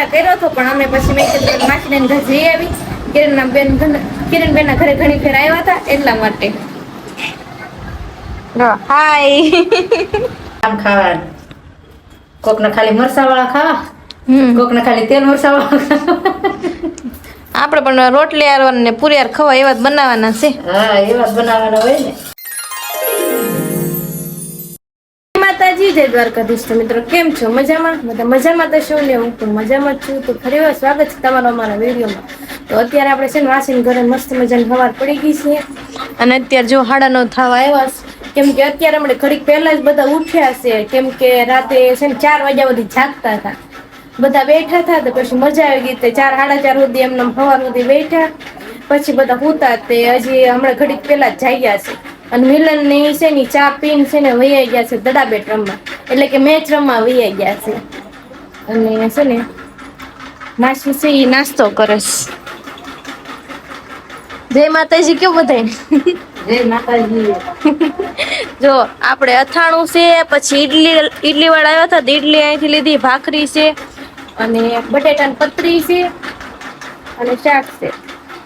કાલે કર્યો હતો પણ અમે પછી મેં કીધું માસીને ઘરે જઈ આવી. કિરણબેન ના ઘરે ઘણી ફેર આવ્યા હતા એટલા માટે. હાય આમ ખાવાનું કોક ને ખાલી મરસા વાળા ખાવા કોક ને ખાલી તેલ મરસા વાળા આપણે પણ રોટલી આર ને પૂરી આર ખવા એવા જ બનાવવાના છે. હા એવા જ બનાવવાના હોય ને. માતાજી જય દ્વારકાધીશ. તો મિત્રો કેમ છો? મજામાં? બધા મજામાં તો શું ને હું પણ મજામાં જ છું. તો ફરી વાર સ્વાગત છે તમારું અમારા વિડીયોમાં. તો અત્યારે આપણે છે ને વાસીને ઘરે મસ્ત મજાની સવાર પડી ગઈ છે અને અત્યારે જો 9:30 થવા આવ્યા છે. કેમ કે અત્યારે આપણે ઘડીક પહેલા જ બધા ઉઠ્યા છે. કેમ કે રાતે છે ને 4 વાગ્યા સુધી જાગતા હતા. બધા બેઠા હતા તો પછી મજા આવી ગઈ. તે 4 સાડા 4 સુધી એમને સવાર સુધી બેઠા પછી બધા હુતા. તે હજી હમણાં ઘડીક પહેલા જ જાગ્યા છે. અને મિલન ની છે ને ચા પીને છે ને વૈયા ગયા છે દડાબેટ રમવા, એટલે કે મેચ રમવા વૈયા ગયા છે. અને છે ને માસી છે એ નાસ્તો કરે છે. જય માતાજી કેવું બધાય? જય માતાજી. જો આપણે અથાણું છે, પછી ઈડલી વાળા આવ્યા હતા, ઈડલી અહીંથી લીધી, ભાખરી છે અને બટેટાની પતરી છે અને શાક છે.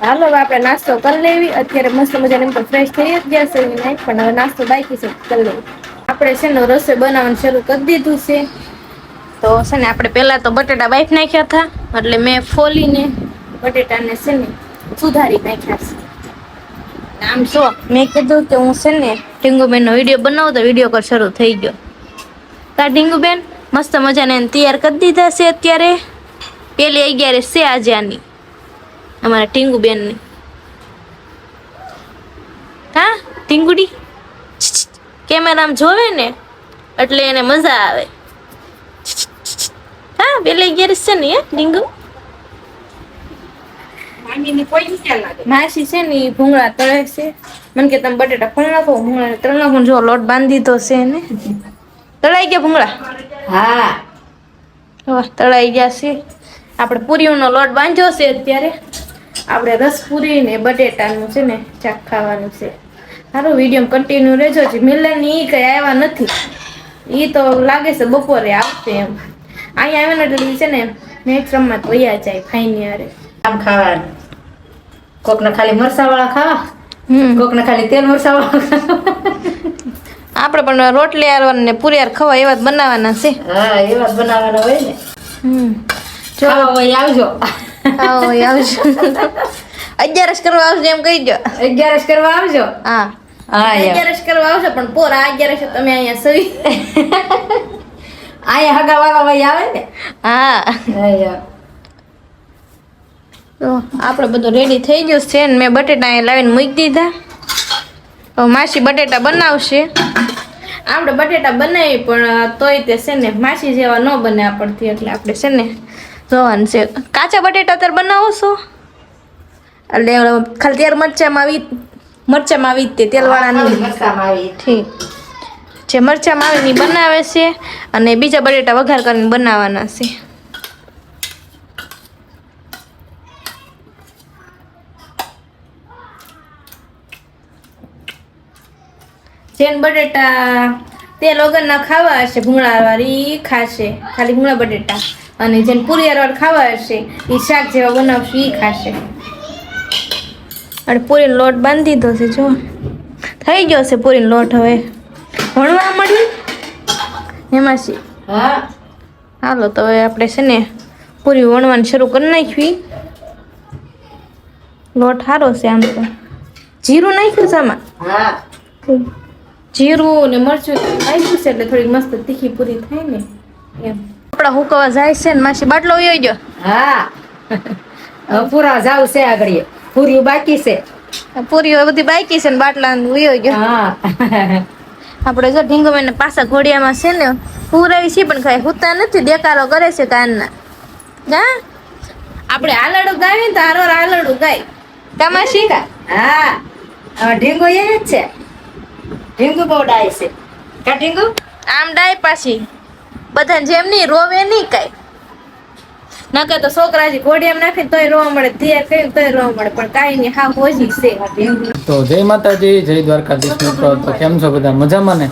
હાલો આપણે નાસ્તો કરી લેવી. અત્યારે મસ્ત મજાને એમ તો ફ્રેશ થઈ જ ગયા છે નહીં, પણ હવે નાસ્તો બાકી છે કરી લેવી. આપણે છે ને રસોઈ બનાવવાનું શરૂ કરી દીધું છે. તો છે ને આપણે પહેલા તો બટેટા બાફી નાખ્યા હતા, એટલે મેં ફોલીને બટેટાને છે ને સુધારી નાખ્યા છે. આમ જો મેં કીધું કે હું છે ને ટીંગુબેન નો વિડીયો બનાવું તો વિડીયો કર શરૂ થઈ ગયો. તા ટીંગુબેન મસ્ત મજાને તૈયાર કરી દીધા છે. અત્યારે પેલી 11 છે આજે આની અમારા ટીંગુબેન ની. હા ટીંગુડી કેમેરામાં જોવે ને એટલે એને મજા આવે. હા પેલી 11 છે ને હે ટીંગુ. માસી છે ને ભૂંગળા તળે છે. મને કે તમે બટેટા ફોલ નાખો, ભૂંગળા તળ નાખો. જો લોટ બાંધી દીધો છે ને. તળાઈ ગયા ભૂંગળા? હા તળાઈ ગયા છે. આપણે પૂરીનો લોટ બાંધ્યો છે. અત્યારે આપણે રસપુરી ને બટેટાનું છે ને શાક ખાવાનું છે. સારું વિડીયો કન્ટિન્યુ રહેજો. મિલન ની ઈ કઈ આવ્યા નથી. ઈ તો લાગે છે બપોરે આવશે એમ. અહીંયા આવે ને એટલે છે ને મેચ રમવા તો વયા જાય ફાઈની હારે. આમ ખાવાનું કોક ને ખાલી મરસા વાળા ખાવા કોક ને ખાલી તેલ મરસા વાળા આપણે પણ રોટલી આર ને પૂરી આર ખવા એવા જ બનાવવાના છે. હા એવા જ બનાવવાના હોય ને. જો હોય આવજો. આવો આવજો. 11 કરવા આવજો એમ કહી દો. 11 કરવા આવજો. હા હા 11 કરવા આવજો પણ પોરા 11 તમે અહીંયા સવી અહીંયા હગા વાળા ભાઈ આવે ને. હા તો આપણે બધું રેડી થઈ ગયું છે ને મેં બટેટા અહીંયા લાવીને મૂકી દીધા. હવે માસી બટેટા બનાવશે. આપણે બટેટા બનાવી પણ તોય તે છે ને માસી જેવા ન બને આપણથી, એટલે આપણે છે ને જોવાનું છે. કાચા બટેટા ત્યારે બનાવો છો એટલે ખાલી તેલ મરચામાં આવી તે તેલવાળા નહીં. મરસામાં આવી ઠીક જે મરચામાં આવે ને બનાવે છે અને બીજા બટેટા વઘાર કરીને બનાવવાના છે. જેન બટેટા તેલ વગરના ખાવા હશે ભૂંગળા વાળી ખાશે ખાલી ભૂંગળા બટેટા, અને જેને પૂરી વાળા ખાવા હશે એ શાક જેવા બનાવશે એ ખાશે. અને પૂરીનો લોટ બાંધી દીધો છે. જો થઈ ગયો છે પૂરીનો લોટ. હવે ભણવા મળ્યું એમાં છે. હા હાલો તો હવે આપણે છે ને પૂરી વણવાનું શરૂ કરી નાખવી. લોટ સારો છે. આમ તો જીરું નાખ્યું છે આમાં. હા જીરું ને મરચું નાખ્યું છે એટલે થોડી મસ્ત તીખી પૂરી થાય ને એમ. આપણા હુકવા જાય છે ને માસી બાટલો વયો ગયો. હા પૂરા જાવ છે આગળ. પૂરી બાકી છે. પૂરી બધી બાકી છે ને બાટલા વયો ગયો. હા આપણે જો ઢીંગોને પાછા ઘોડિયામાં છે ને પૂરાવી છે પણ કઈ હુતા નથી, દેકારો કરે છે કાનના. હા આપણે આલડું ગાવી ને તો હારો આલડું ગાય તમાશી. હા ઢીંગો એ જ છે. ઢીંગુ બહુ ડાય છે. કા ઢીંગુ આમ ડાય પાછી બધાને જેમ નહીં રોવે નહીં કઈ. નકર તો છોકરાજી ઘોડિયામાં નાખે તોય રોવા મળે, તૈયાર કરીને તોય રોવા મળે, પણ કાંઈ નહીં હા હોજી છે. તો જય માતાજી, જય દ્વારકાધીશ મિત્રો. તો કેમ છો બધા? મજામાં ને?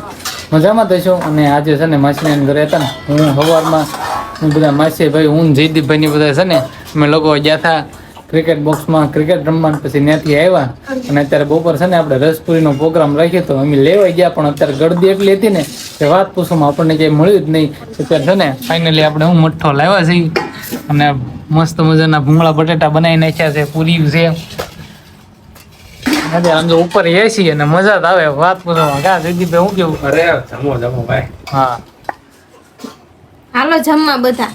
મજામાં થઈશું. અને આજે છે ને માસીને ઘરે હતા ને, હું સવારમાં બધા માસી ભાઈ હું જયદીપભાઈ ની બધા છે ને અમે લોકો ગયા હતા ક્રિકેટ બોક્સમાં ક્રિકેટ રમવાનું, પછી ત્યાંથી આવ્યા અને અત્યારે બપોર છે ને આપણે રસપુરીનો પ્રોગ્રામ રાખ્યો તો અમે લેવા ગયા, પણ અત્યારે ગળદી એટલી હતી ને કે વાત પૂછવામાં આપણને ક્યાંય મળ્યું જ નહીં. અત્યારે છે ને ફાઇનલી આપણે હું મઠ્ઠો લાવ્યા છીએ અને મસ્ત મજાના ભૂંગળા બટેટા બનાવી નાખ્યા છે, પૂરી છે. આમ તો ઉપર એસી અને મજા જ આવે વાત પૂછવામાં. કા જયદીપભાઈ હું કેવું? અરે જમો જમો ભાઈ. હા હાલો જમવા બધા.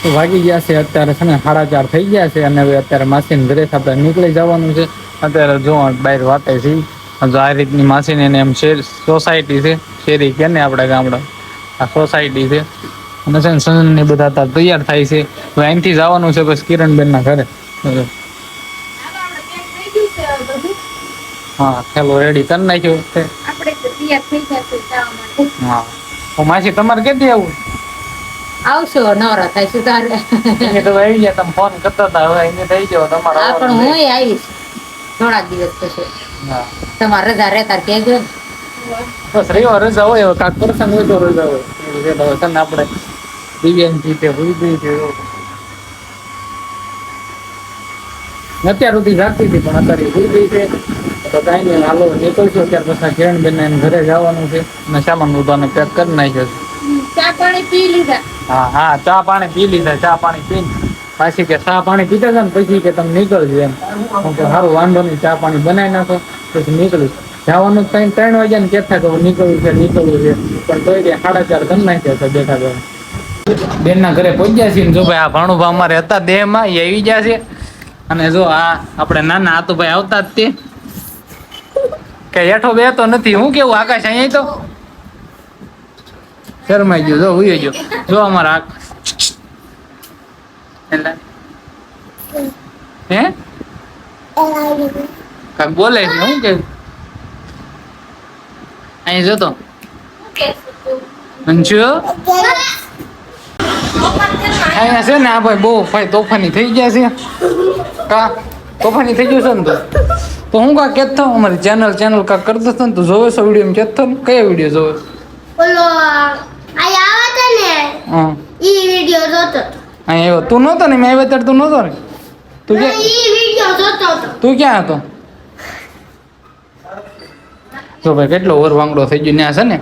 તો વાગી ગયા છે અત્યારે છે ને 4:30 થઈ ગયા છે અને હવે અત્યારે માસીને ઘરેથી આપણે નીકળી જવાનું છે. અત્યારે જો બહાર વાતે છે જો આ રીતની માસીને એને એમ સોસાયટી છે, શેરી કે ને આપણે ગામડા આ સોસાયટી છે અને છે ને સન ને બધા અત્યારે તૈયાર થાય છે. હવે અહીંથી જવાનું છે બસ કિરણબેનના ઘરે. હા ચાલો રેડી કરી નાખ્યું છે. આપણે તૈયાર થઈ જશે જવા માટે. હા તો માસી તમારે કેથી આવું? આવશો નવરા થાય શું તારે? એને તો આવી ગયા, તમે ફોન કરતા હતા, હવે એને થઈ ગયો તમારો. હા પણ હું આવીશ થોડા દિવસ પછી. હા તમારે રજા રહેતા કહેજો ને. બસ રવિવાર રજા હોય, હવે કાંક પ્રસંગ હોય તો રજા હોય. એવું છે ને આપણે દિવ્યાંગ જીતે ભૂલી ગઈ છે અત્યાર સુધી જાગતી હતી પણ અત્યારે ભૂલી ગઈ છે. તો કાંઈ નહીં, હાલો નીકળશું. અત્યારે પછી કિરણબેન એને ઘરે જવાનું છે અને સામાન બધાને પેક કરી નાખ્યો છે. ચા પાણી પી લીધા? હા ચા પાણી પી લીધા. ચા પાણી પીને પાછી કે ચા પાણી પીતા હતા ને પછી કે તમે નીકળજો એમ. હું કે સારું વાંધો નહીં, ચા પાણી બનાવી નાખો પછી નીકળ્યું. જવાનું 3 વાગ્યા ને કહેતા કે નીકળવું છે પણ તોય કે 4:30 કરી નાખ્યા છે બેઠા બેઠા. બેનના ઘરે પહોંચ્યા છીએ. જો ભાઈ આ ભાણુભા અમારે હતા દેહમાં, એ આવી ગયા છે. અને જો આ આપણે નાના આતુભાઈ આવતા જ તે કે હેઠો બેતો નથી. હું કેવું આકાશ અહીંયા તો શરમાઈ ગયો, જો હુઈ ગયો. જો અમારા હે કાક બોલે છે. હું કે અહીં જોતો અંશુ અહીંયા છે ને આ ભાઈ બહુ ભાઈ તોફાની થઈ ગયા છે. કા તોફાની થઈ ગયું છે ને તો હું કાંક કહેતો અમારી ચેનલ કાંક કરતો હતો ને તું જોવે છો વિડીયો કહેતો ને? કયા વિડીયો જોવે? ઓલો આયા આવે ને હા ઈ વિડિયો જોતો અહીં આવ્યો તું નહોતો ને? મેં આવ્યો ત્યારે તું નહોતો ને? તું કે ઈ વિડિયો જોતો તું ક્યાં હતો? જો ભાઈ કેટલો ઓર વાંગડો થઈ ગયો ત્યાં છે ને.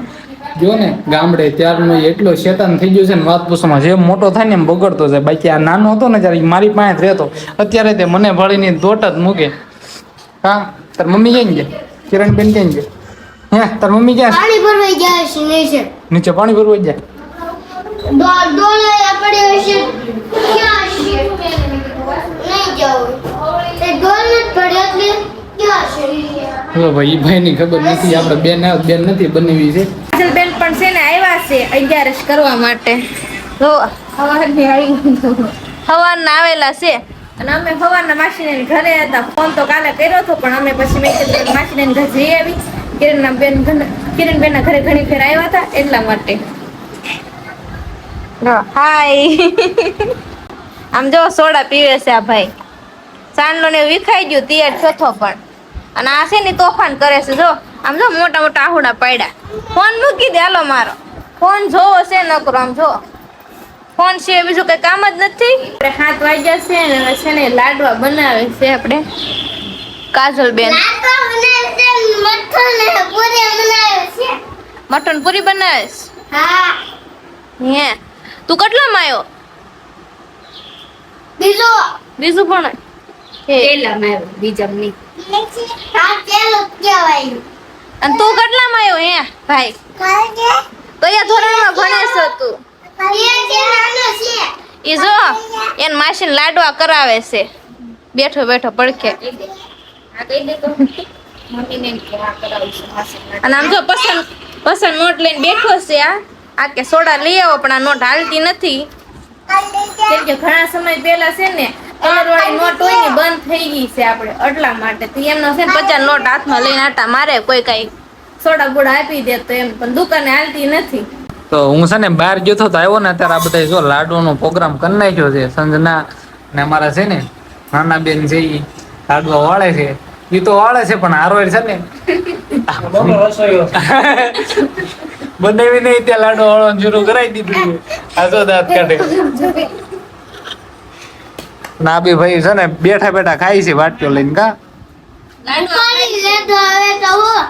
જો ને ગામડે ત્યારનો એટલો શેતાન થઈ ગયો છે ને વાત પૂછવામાં. જેમ મોટો થાય ને એમ બગડતો જાય. બાકી આ નાનો હતો ને ત્યારે મારી પાસે જ રહેતો. અત્યારે તે મને ભળીને દોટ જ મૂકે. હા તાર મમ્મી ક્યાં ગયા? કિરણબેન ક્યાં ગયા? હે તાર મમ્મી ક્યાં? પાણી ભરવા જાય છે નીચે નીચે પાણી ભરવા જાય. ડોલે પડ્યો છે ક્યાં છે નહીં જાવ એ ડોલ જ પડ્યો એટલે ક્યાં છે? જો ભાઈ ભાઈ ની ખબર નથી. આપણે બેન નથી બનાવી છે. કાજલ બેન પણ છે ને આવ્યા છે 11 કરવા માટે. જો સવારની સવારના આવેલા છે અને અમે સવારના માસીને ઘરે હતા. ફોન તો કાલે કર્યો હતો પણ અમે પછી મેં કીધું માસીને ઘરે જઈ આવી. કિરણબેનના ઘરે ઘણી ફેર આવ્યા હતા એટલા માટે. હાય આમ જો સોડા પીવે છે આ ભાઈ. સાંડલો ને વિખાઈ ગયું તૈયાર ચોથો પણ. અને આ છે ને તોફાન કરે છે. જો આમ જો મોટા મોટા આહુડા પાડ્યા. ફોન મૂકી દે હાલો મારો. ફોન જોવો છે નકરો. આમ જો ફોન છે બીજું કઈ કામ જ નથી. આપણે 7 વાગ્યા છે ને હવે છે ને લાડવા બનાવે છે આપણે કાજલ બેન. લાડવા બનાવે છે મઠન પૂરી બનાવે છે. મટન પૂરી બનાવે છે? હા હે તું કેટલામાં આવ્યો? બીજું પણ પેલા માં બીજા નહીં. આ પેલો કહેવાય. અને તું કેટલામાં આવ્યો? હે ભાઈ કયા ધોરણમાં ભણે છે તું? એ જે નાનો છે ઈ જો એન માસીને લાડવા કરાવે છે બેઠો બેઠો પડખે. અને આમ જો પસંદ નોટ લઈને બેઠો છે. આ કે સોડા લઈ આવો પણ આ નોટ હાલતી નથી કેમ કે ઘણા સમય પહેલા છે ને કલર વાળી નોટ હોય ને બંધ થઈ ગઈ છે આપણે એટલા માટે. તો એમનો છે ને 50 નોટ હાથમાં લઈને આટા મારે કોઈ કઈ સોડા બોડા આપી દે તો એમ, પણ દુકાને હાલતી નથી. તો હું છે ને બહાર ગયો તો આવ્યો ને ત્યારે આ બધા જો લાડવાનો પ્રોગ્રામ કરી નાખ્યો છે. સંજના ને અમારા છે ને નાના બેન છે ઈ લાડવા વાળે છે. ઈ તો વાળે છે પણ હારો છે ને બનાવી નહીં ત્યાં લાડુ હળવાનું શરૂ કરાવી દીધું છે. આ જો દાંત કાઢે. ના બી ભાઈ છે ને બેઠા બેઠા ખાઈ છે વાટક્યો લઈને કા. પાણી લેતો આવે તો હું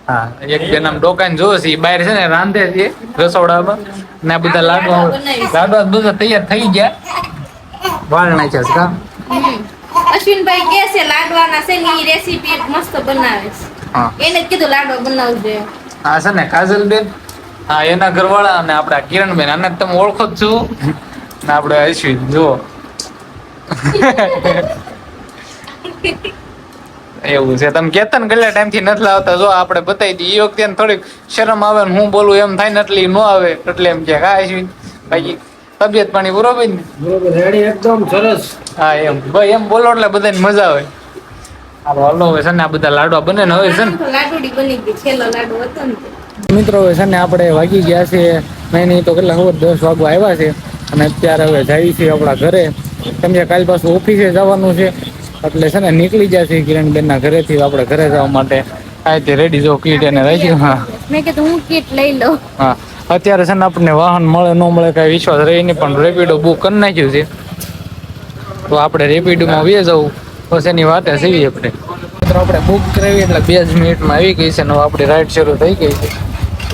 હા એક બેન આમ ડોકાઈને જોવે છે ઈ બહાર છે ને રાંધે છે રસોડામાં ને આ બધા લાડવા બધા તૈયાર થઈ ગયા વાળ નાખ્યા છે કા. અશ્વિનભાઈ કે છે લાડવાના છે ને ઈ રેસીપી એક મસ્ત બનાવે છે. હા એને જ કીધું લાડવા બનાવજો એમ. આ છે ને કાજલબેન હા એના ઘરવાળા અને આપડા કિરણબેન આને તમે ઓળખો જ છો ને આપણે અશ્વિન જુઓ એવું છે તમે કેતા ને કેટલા ટાઈમ થી નથી લાવતા જો આપણે બતાવી દઈએ એ વખતે એને થોડીક શરમ આવે ને હું બોલું એમ થાય ને એટલે ઈ ન આવે એટલે એમ કે હા અશ્વિન બાકી તબિયત પાણી બરોબર ને બરોબર રેડી એકદમ સરસ. હા એમ ભાઈ એમ બોલો એટલે બધાને મજા આવે. હાલો હાલો હવે છે ને આ બધા લાડવા બને ને હવે છે ને તો લાડુડી બની ગઈ છેલ્લો લાડુ હતો ને તે. મિત્રો હવે છે ને આપણે વાગી ગયા છે નહીં તો કેટલા ખબર 10 વાગવા આવ્યા છે અને અત્યારે હવે જઈએ છીએ આપણા ઘરે કેમ કે કાલ પાછું ઓફિસે જવાનું છે એટલે છે ને નીકળી જાય છે કિરણબેનના ઘરેથી આપણે ઘરે જવા માટે આ તે રેડી જો કીટ એને રાખ્યું. હા મેં કીધું હું કીટ લઈ લઉં. હા અત્યારે છે ને આપણને વાહન મળે ન મળે કાંઈ વિશ્વાસ રહે નહીં પણ રેપિડો બુક કરી નાખ્યું છે તો આપણે રેપિડોમાં વે જવું બસ એની વાતે સીવી આપણે મિત્રો આપણે બુક કરાવી એટલે 2 જ મિનિટમાં આવી ગઈ છે ને હવે આપણી રાઈડ શરૂ થઈ ગઈ છે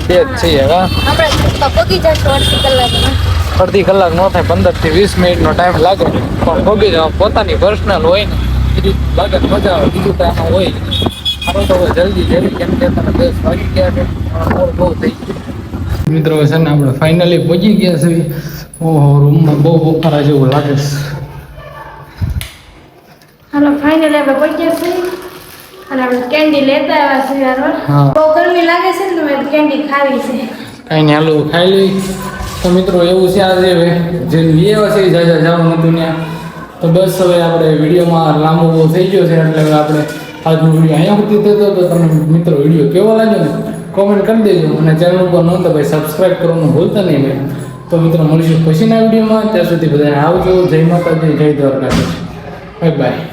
2 જ છે હા આપણે તો પગી જશું અડધી કલાકમાં. અડધી કલાક ન થાય 15 થી 20 મિનિટનો ટાઈમ લાગે પણ ભોગી જવા પોતાની પર્સનલ હોય ને બીજું લાગે મજા આવે બીજું તો આમાં હોય સારું તો હવે જલ્દી કેમ કે તને 10 વાગી ગયા છે મોડ બહુ થઈ ગયું મિત્રો છે ને આપણે ફાઇનલી પહોંચી ગયા છે ઓહો રૂમમાં બહુ બફારા જેવું લાગે છે હાલો ફાઇનલી આપણે પહોંચ્યા છીએ અને આપણે કેન્ડી લેતા આવ્યા છીએ યાર. હા બહુ ગરમી લાગે છે ને તો મેં કેન્ડી ખાવી છે. કાંઈ નહીં હાલો ખાઈ લઈ તો મિત્રો એવું છે આજે જે લેવા છે જાજા જવાનું હતું ત્યાં તો બસ હવે આપણે વિડીયોમાં લાંબો બહુ થઈ ગયો છે એટલે હવે આપણે આજનો વિડીયો અહીંયા સુધી થતો તો તમને મિત્રો વિડીયો કેવો લાગ્યો ને કોમેન્ટ કરી દેજો અને ચેનલ ઉપર નહોતા ભાઈ સબસ્ક્રાઈબ કરવાનું ભૂલતા નહીં ભાઈ. તો મિત્રો મળીશું પછીના વિડીયોમાં ત્યાં સુધી બધાને આવજો જય માતાજી જય દ્વારકાધીશ બાય બાય.